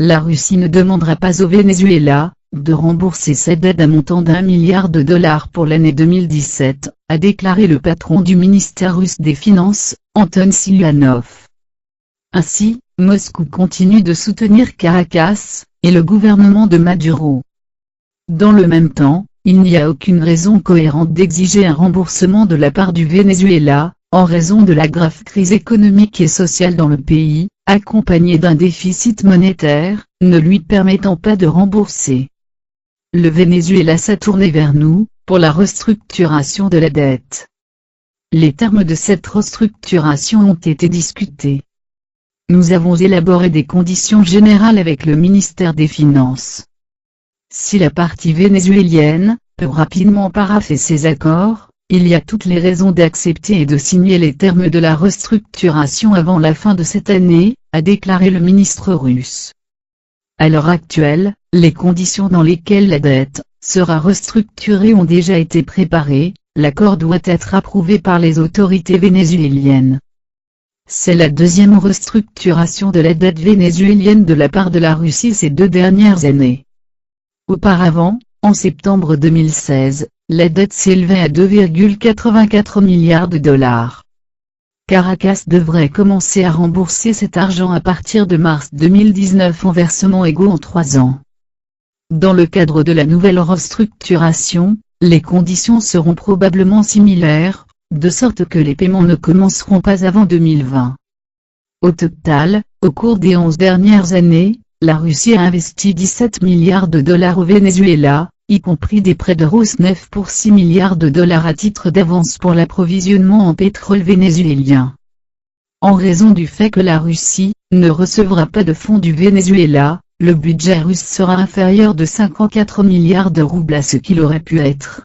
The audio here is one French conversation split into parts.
la Russie ne demandera pas au Venezuela de rembourser cette dette d'un montant d'1 milliard de dollars pour l'année 2017, a déclaré le patron du ministère russe des Finances, Anton Siluanov. Ainsi, Moscou continue de soutenir Caracas et le gouvernement de Maduro. Dans le même temps, il n'y a aucune raison cohérente d'exiger un remboursement de la part du Venezuela, en raison de la grave crise économique et sociale dans le pays, accompagnée d'un déficit monétaire, ne lui permettant pas de rembourser. Le Venezuela s'est tourné vers nous, pour la restructuration de la dette. Les termes de cette restructuration ont été discutés. Nous avons élaboré des conditions générales avec le ministère des Finances. Si la partie vénézuélienne peut rapidement parapher ces accords, il y a toutes les raisons d'accepter et de signer les termes de la restructuration avant la fin de cette année, a déclaré le ministre russe. À l'heure actuelle, les conditions dans lesquelles la dette sera restructurée ont déjà été préparées, l'accord doit être approuvé par les autorités vénézuéliennes. C'est la deuxième restructuration de la dette vénézuélienne de la part de la Russie ces 2 dernières années. Auparavant, en septembre 2016, la dette s'élevait à 2,84 milliards de dollars. Caracas devrait commencer à rembourser cet argent à partir de mars 2019 en versements égaux en 3 ans. Dans le cadre de la nouvelle restructuration, les conditions seront probablement similaires, de sorte que les paiements ne commenceront pas avant 2020. Au total, au cours des 11 dernières années, la Russie a investi 17 milliards de dollars au Venezuela, y compris des prêts de Rosneft pour 6 milliards de dollars à titre d'avance pour l'approvisionnement en pétrole vénézuélien. En raison du fait que la Russie ne recevra pas de fonds du Venezuela, le budget russe sera inférieur de 54 milliards de roubles à ce qu'il aurait pu être.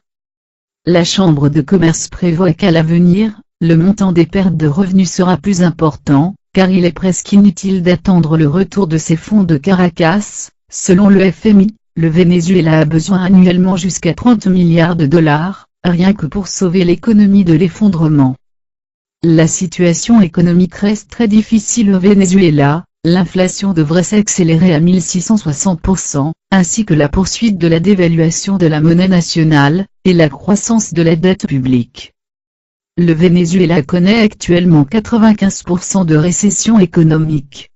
La Chambre de commerce prévoit qu'à l'avenir, le montant des pertes de revenus sera plus important, car il est presque inutile d'attendre le retour de ces fonds de Caracas. Selon le FMI, le Venezuela a besoin annuellement jusqu'à 30 milliards de dollars, rien que pour sauver l'économie de l'effondrement. La situation économique reste très difficile au Venezuela, l'inflation devrait s'accélérer à 1660%, ainsi que la poursuite de la dévaluation de la monnaie nationale, et la croissance de la dette publique. Le Venezuela connaît actuellement 95% de récession économique.